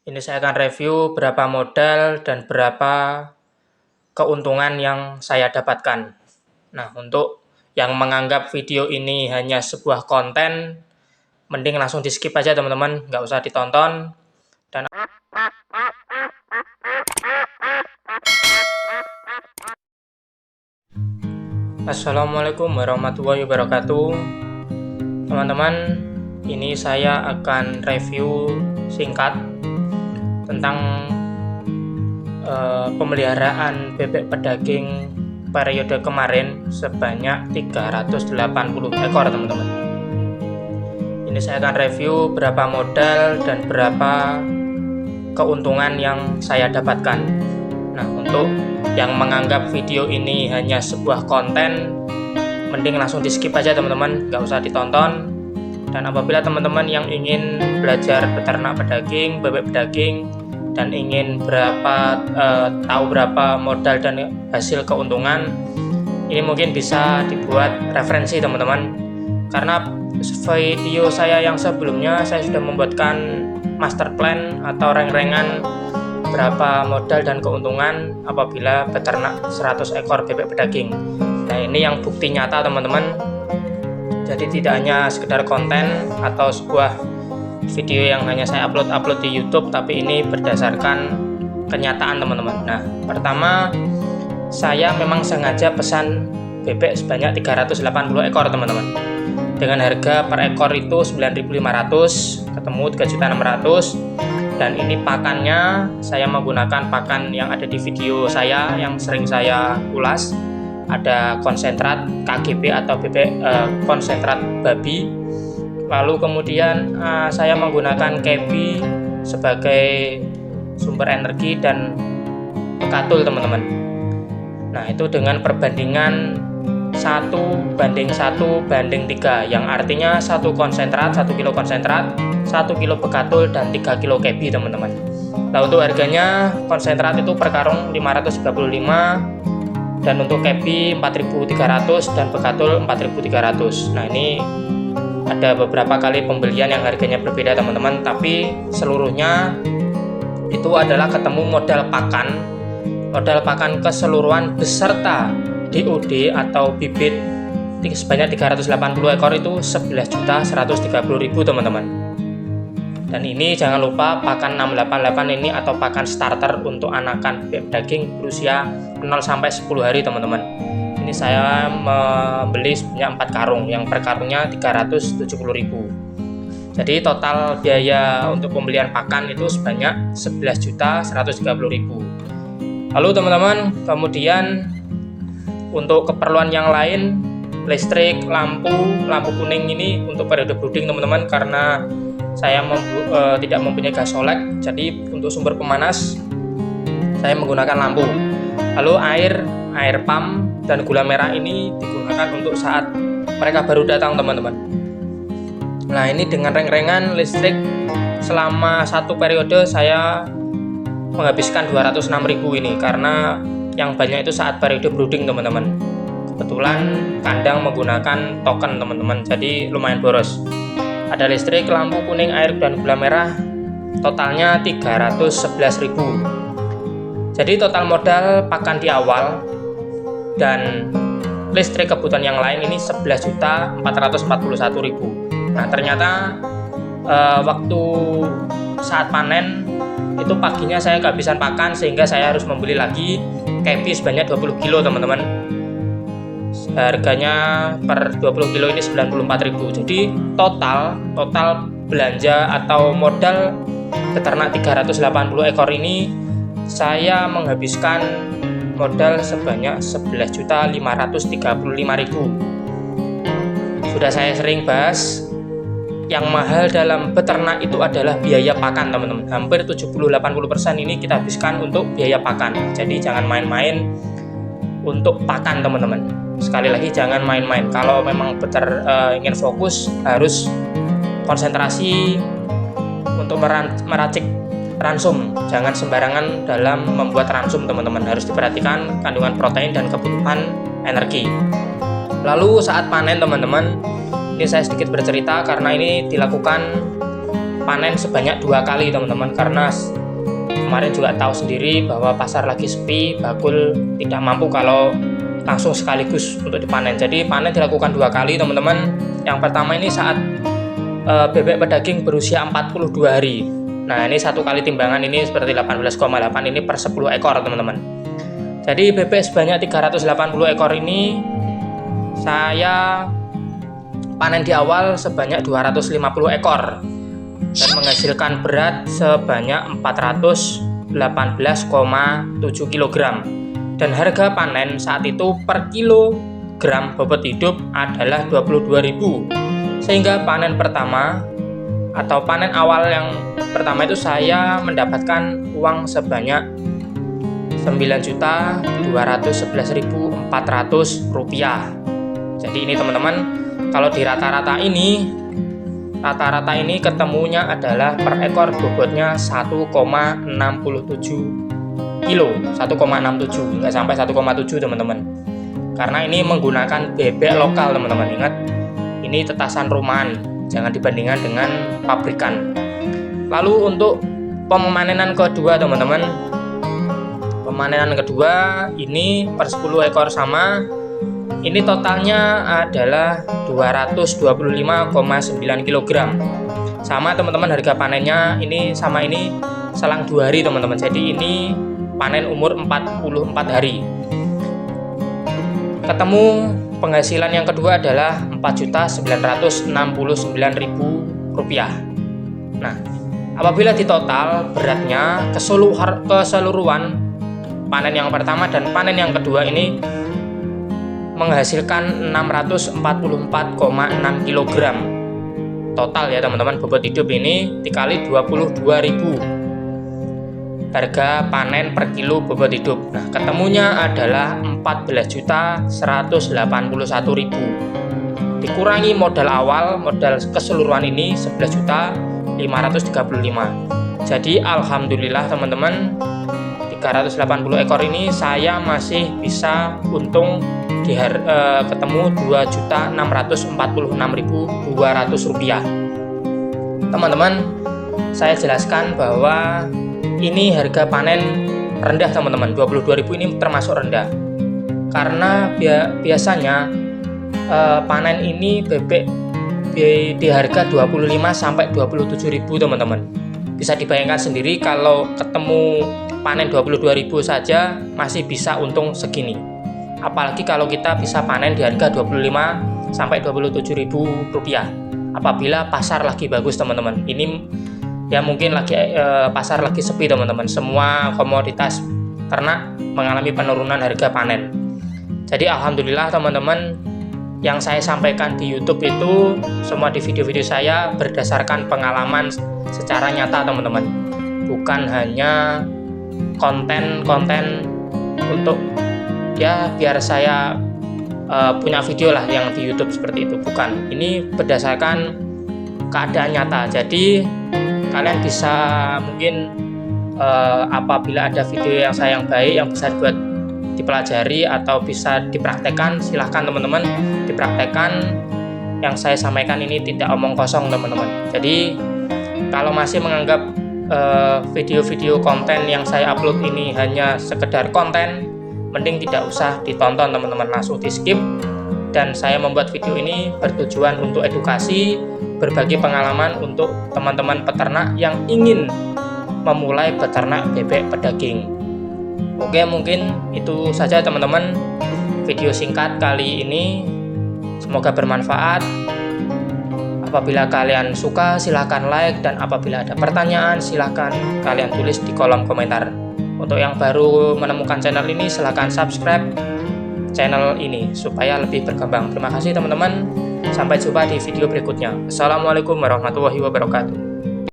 Ini saya akan review berapa modal dan berapa keuntungan yang saya dapatkan. Nah, untuk yang menganggap video ini hanya sebuah konten, mending langsung di skip aja teman-teman, nggak usah ditonton. Dan Assalamualaikum warahmatullahi wabarakatuh. Teman-teman, ini saya akan review singkat tentang pemeliharaan bebek pedaging periode kemarin sebanyak 380 ekor teman-teman. Ini saya akan review berapa modal dan berapa keuntungan yang saya dapatkan. Nah, untuk yang menganggap video ini hanya sebuah konten, mending langsung di skip aja teman-teman, nggak usah ditonton. Dan apabila teman-teman yang ingin belajar beternak pedaging, bebek pedaging, dan ingin tahu berapa modal dan hasil keuntungan, ini mungkin bisa dibuat referensi teman-teman. Karena video saya yang sebelumnya saya sudah membuatkan master plan atau reng-rengan berapa modal dan keuntungan apabila beternak 100 ekor bebek pedaging. Nah, ini yang bukti nyata teman-teman. Jadi tidak hanya sekedar konten atau sebuah video yang hanya saya upload di YouTube, tapi ini berdasarkan kenyataan teman-teman. Nah, pertama saya memang sengaja pesan bebek sebanyak 380 ekor teman-teman. Dengan harga per ekor itu 9.500, ketemu 3.600. Dan ini pakannya saya menggunakan pakan yang ada di video saya yang sering saya ulas. Ada konsentrat KGB atau bebek konsentrat babi. Lalu kemudian saya menggunakan kebi sebagai sumber energi dan bekatul teman-teman. Nah, itu dengan perbandingan 1:1:3, yang artinya 1 konsentrat, 1 kilo konsentrat, 1 kilo bekatul, dan 3 kilo kebi teman-teman. Nah, untuk harganya konsentrat itu per karung 535, dan untuk kebi 4.300 dan bekatul 4.300. Nah, ini ada beberapa kali pembelian yang harganya berbeda teman-teman, tapi seluruhnya itu adalah ketemu modal pakan keseluruhan beserta DOD atau bibit sebanyak 380 ekor itu 11.130.000 teman-teman. Dan ini jangan lupa pakan 688 ini atau pakan starter untuk anakan bebek daging berusia 0-10 hari teman-teman. Ini saya membeli sebanyak 4 karung, yang per karungnya 370.000. Jadi total biaya untuk pembelian pakan itu sebanyak 11.130.000. Lalu teman-teman, kemudian untuk keperluan yang lain, listrik, lampu kuning ini untuk periode brooding teman-teman, karena saya tidak mempunyai gas solek, jadi untuk sumber pemanas saya menggunakan lampu. Lalu air pump dan gula merah ini digunakan untuk saat mereka baru datang teman-teman. Nah, ini dengan reng-rengan listrik selama satu periode saya menghabiskan 206.000 ini, karena yang banyak itu saat periode brooding teman-teman. Kebetulan kandang menggunakan token teman-teman, jadi lumayan boros. Ada listrik, lampu kuning, air, dan gula merah, totalnya 311.000. Jadi total modal pakan di awal dan listrik kebutuhan yang lain ini 11.441.000. Nah, ternyata waktu saat panen itu paginya saya kehabisan pakan, sehingga saya harus membeli lagi kebi sebanyak 20 kilo teman-teman. Harganya per 20 kilo ini 94.000. Jadi total belanja atau modal beternak 380 ekor ini saya menghabiskan modal sebanyak 11.535.000. Sudah saya sering bahas, yang mahal dalam beternak itu adalah biaya pakan teman-teman. Hampir 70-80% ini kita habiskan untuk biaya pakan. Jadi jangan main-main untuk pakan teman-teman. Sekali lagi jangan main-main. Kalau memang ingin fokus, harus konsentrasi untuk meracik ransum. Jangan sembarangan dalam membuat ransum teman-teman. Harus diperhatikan kandungan protein dan kebutuhan energi. Lalu saat panen teman-teman, ini saya sedikit bercerita karena ini dilakukan panen sebanyak 2 kali teman-teman, karena kemarin juga tahu sendiri bahwa pasar lagi sepi, bakul tidak mampu kalau langsung sekaligus untuk dipanen. Jadi panen dilakukan 2 kali teman-teman. Yang pertama ini saat bebek pedaging berusia 42 hari. Nah, ini 1 kali timbangan ini seperti 18,8 ini per 10 ekor teman-teman. Jadi bebek sebanyak 380 ekor ini saya panen di awal sebanyak 250 ekor dan menghasilkan berat sebanyak 418,7 kg. Dan harga panen saat itu per kilogram bobot hidup adalah 22.000. Sehingga panen pertama atau panen awal yang pertama itu saya mendapatkan uang sebanyak Rp9.211.400. Jadi ini teman-teman, kalau di rata-rata ini ketemunya adalah per ekor bobotnya 1,67 kilo, 1,67 nggak sampai 1,7 teman-teman. Karena ini menggunakan bebek lokal teman-teman. Ingat, ini tetasan rumahan, jangan dibandingkan dengan pabrikan. Lalu untuk pemanenan kedua teman-teman, pemanenan kedua ini per 10 ekor sama, ini totalnya adalah 225,9 kg. Sama teman-teman, harga panennya ini sama, ini selang 2 hari teman-teman. Jadi ini panen umur 44 hari. Ketemu penghasilan yang kedua adalah Rp4.969.000. Nah, apabila ditotal beratnya keseluruhan panen yang pertama dan panen yang kedua ini menghasilkan 644,6 kg total ya teman-teman. Bobot hidup ini dikali 22.000 harga panen per kilo bobot hidup. Nah, ketemunya adalah 14.181.000 dikurangi modal awal, modal keseluruhan ini 11.535. Jadi alhamdulillah teman-teman, 380 ekor ini saya masih bisa untung ketemu Rp2.646.200. Teman-teman, saya jelaskan bahwa ini harga panen rendah teman-teman. 22.000 ini termasuk rendah karena biasanya panen ini bebek di harga 25 sampai 27.000 teman-teman. Bisa dibayangkan sendiri kalau ketemu panen 22.000 saja masih bisa untung segini. Apalagi kalau kita bisa panen di harga 25 sampai 27.000 rupiah. Apabila pasar lagi bagus teman-teman. Ini ya mungkin lagi pasar lagi sepi teman-teman. Semua komoditas ternak mengalami penurunan harga panen. Jadi alhamdulillah teman-teman, yang saya sampaikan di YouTube itu semua di video-video saya berdasarkan pengalaman secara nyata teman-teman. Bukan hanya konten-konten untuk ya biar saya punya video lah yang di YouTube seperti itu. Bukan, ini berdasarkan keadaan nyata. Jadi kalian bisa mungkin apabila ada video yang saya yang baik yang bisa dibuat dipelajari atau bisa dipraktekkan, silahkan teman-teman dipraktekkan. Yang saya sampaikan ini tidak omong kosong teman-teman. Jadi kalau masih menganggap video-video konten yang saya upload ini hanya sekedar konten, mending tidak usah ditonton teman-teman, langsung di skip. Dan saya membuat video ini bertujuan untuk edukasi, berbagi pengalaman untuk teman-teman peternak yang ingin memulai beternak bebek pedaging. Oke, mungkin itu saja teman-teman video singkat kali ini, semoga bermanfaat. Apabila kalian suka silahkan like, dan apabila ada pertanyaan silahkan kalian tulis di kolom komentar. Untuk yang baru menemukan channel ini silahkan subscribe channel ini supaya lebih berkembang. Terima kasih teman-teman, sampai jumpa di video berikutnya. Assalamualaikum warahmatullahi wabarakatuh.